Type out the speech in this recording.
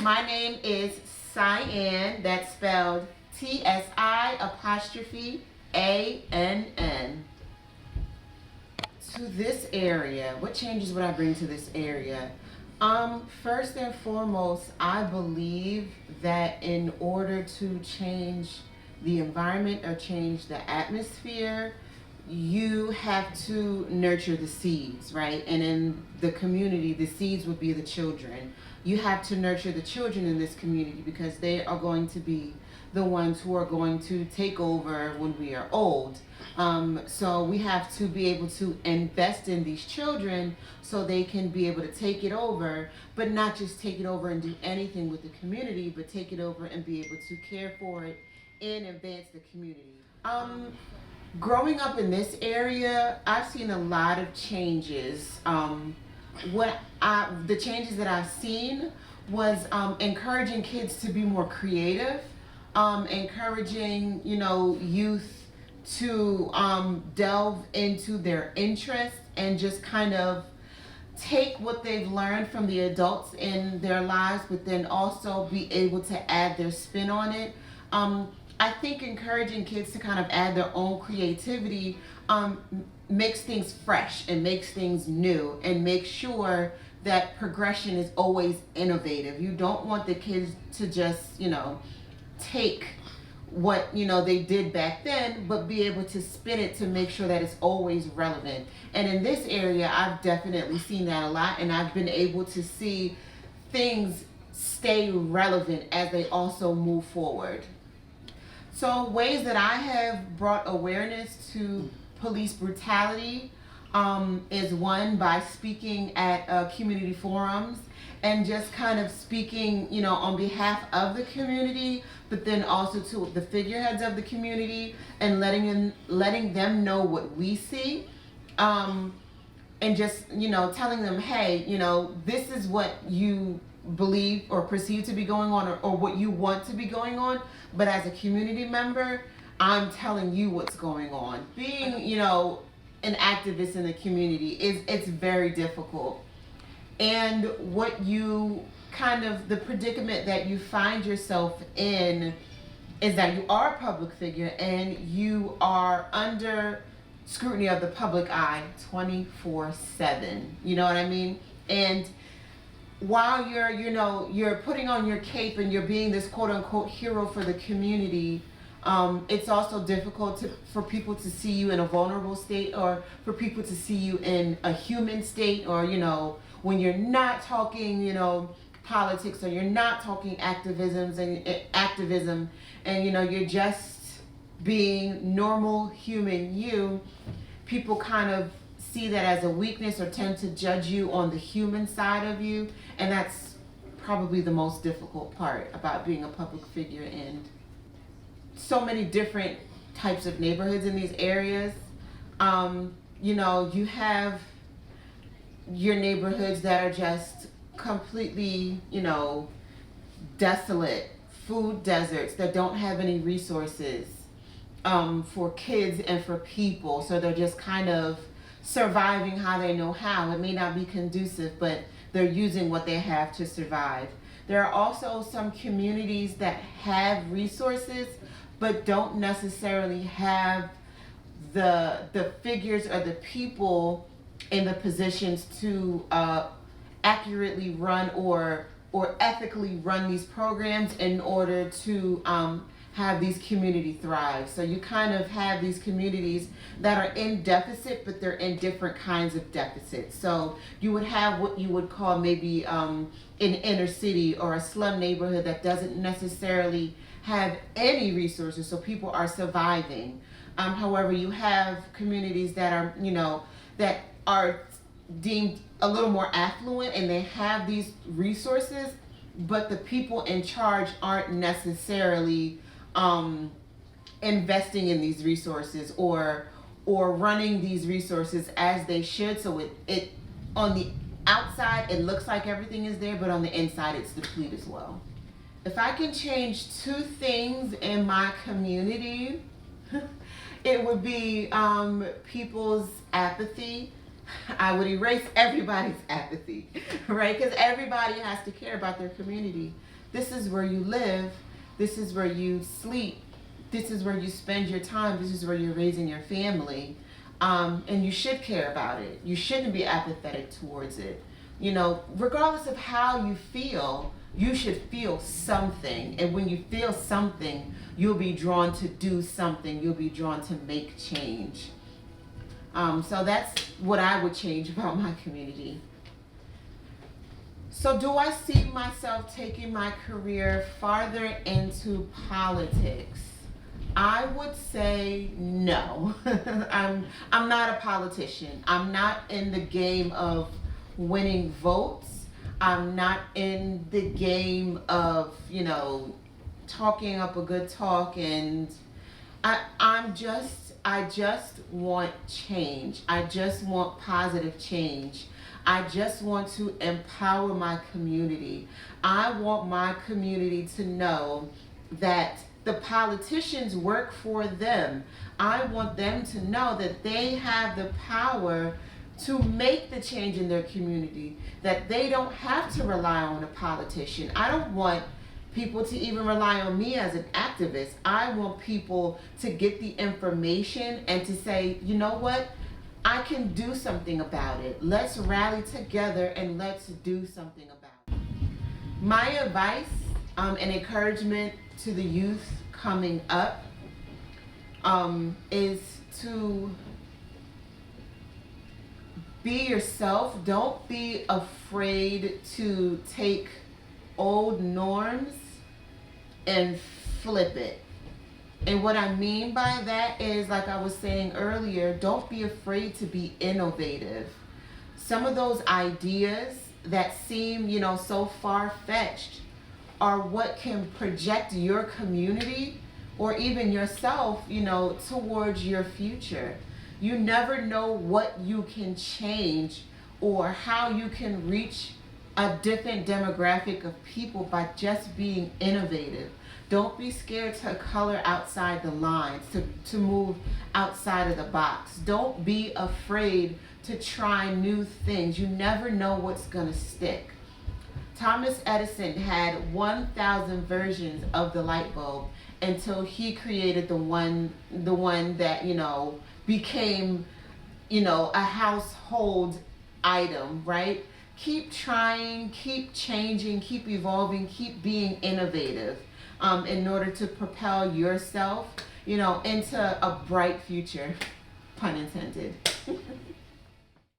my name is Cyan. That's spelled TSI''ANN. To this area, what changes would I bring to this area? First and foremost, I believe that in order to change the environment or change the atmosphere, you have to nurture the seeds, right? And in the community, the seeds would be the children. You have to nurture the children in this community because they are going to be the ones who are going to take over when we are old. So we have to be able to invest in these children so they can be able to take it over, but not just take it over and do anything with the community, but take it over and be able to care for it and advance the community. Growing up in this area, I've seen a lot of changes. The changes that I've seen was encouraging kids to be more creative, encouraging youth to delve into their interests and just kind of take what they've learned from the adults in their lives, but then also be able to add their spin on it. I think encouraging kids to kind of add their own creativity makes things fresh and makes things new and makes sure that progression is always innovative. You don't want the kids to just, take what they did back then, but be able to spin it to make sure that it's always relevant. And in this area, I've definitely seen that a lot, and I've been able to see things stay relevant as they also move forward. So ways that I have brought awareness to police brutality is one, by speaking at community forums and just kind of speaking, on behalf of the community, but then also to the figureheads of the community and letting them know what we see, and just telling them, hey, this is what you believe or perceive to be going on, or what you want to be going on, but as a community member, I'm telling you what's going on. Being an activist in the community it's very difficult, and what you kind of the predicament that you find yourself in is that you are a public figure and you are under scrutiny of the public eye 24/7. You know what I mean? And while you're putting on your cape and you're being this quote unquote hero for the community, it's also difficult for people to see you in a vulnerable state, or for people to see you in a human state, or when you're not talking politics, or you're not talking activism, and you're just being normal human you. People kind of see that as a weakness or tend to judge you on the human side of you, and that's probably the most difficult part about being a public figure in so many different types of neighborhoods in these areas. You have your neighborhoods that are just completely, desolate, food deserts that don't have any resources for kids and for people. So they're just kind of surviving how they know how. It may not be conducive, but they're using what they have to survive. There are also some communities that have resources, but don't necessarily have the figures or the people in the positions to accurately run or ethically run these programs in order to have these communities thrive. So you kind of have these communities that are in deficit, but they're in different kinds of deficits. So you would have what you would call maybe an inner city or a slum neighborhood that doesn't necessarily have any resources, so people are surviving. However, you have communities that are, that are deemed a little more affluent and they have these resources, but the people in charge aren't necessarily investing in these resources or running these resources as they should. So it on the outside it looks like everything is there, but on the inside it's depleted as well. If I can change two things in my community, it would be people's apathy. I would erase everybody's apathy, right? Because everybody has to care about their community. This is where you live. This is where you sleep. This is where you spend your time. This is where you're raising your family. And you should care about it. You shouldn't be apathetic towards it. You know, regardless of how you feel, you should feel something. And when you feel something, you'll be drawn to do something. You'll be drawn to make change. So that's what I would change about my community. So do I see myself taking my career farther into politics? I would say no. I'm not a politician. I'm not in the game of winning votes. I'm not in the game of, you know, talking up a good talk, and I just want change. I just want positive change. I just want to empower my community. I want my community to know that the politicians work for them. I want them to know that they have the power to make the change in their community, that they don't have to rely on a politician. I don't want people to even rely on me as an activist. I want people to get the information and to say, you know what? I can do something about it. Let's rally together and let's do something about it. My advice and encouragement to the youth coming up is to be yourself. Don't be afraid to take old norms and flip it. And what I mean by that is, like I was saying earlier, don't be afraid to be innovative. Some of those ideas that seem, you know, so far-fetched are what can project your community or even yourself, you know, towards your future. You never know what you can change or how you can reach a different demographic of people by just being innovative. Don't be scared to color outside the lines, to move outside of the box. Don't be afraid to try new things. You never know what's gonna stick. Thomas Edison had 1,000 versions of the light bulb until he created the one that, you know, became, you know, a household item, right? Keep trying, keep changing, keep evolving, keep being innovative in order to propel yourself, you know, into a bright future, pun intended.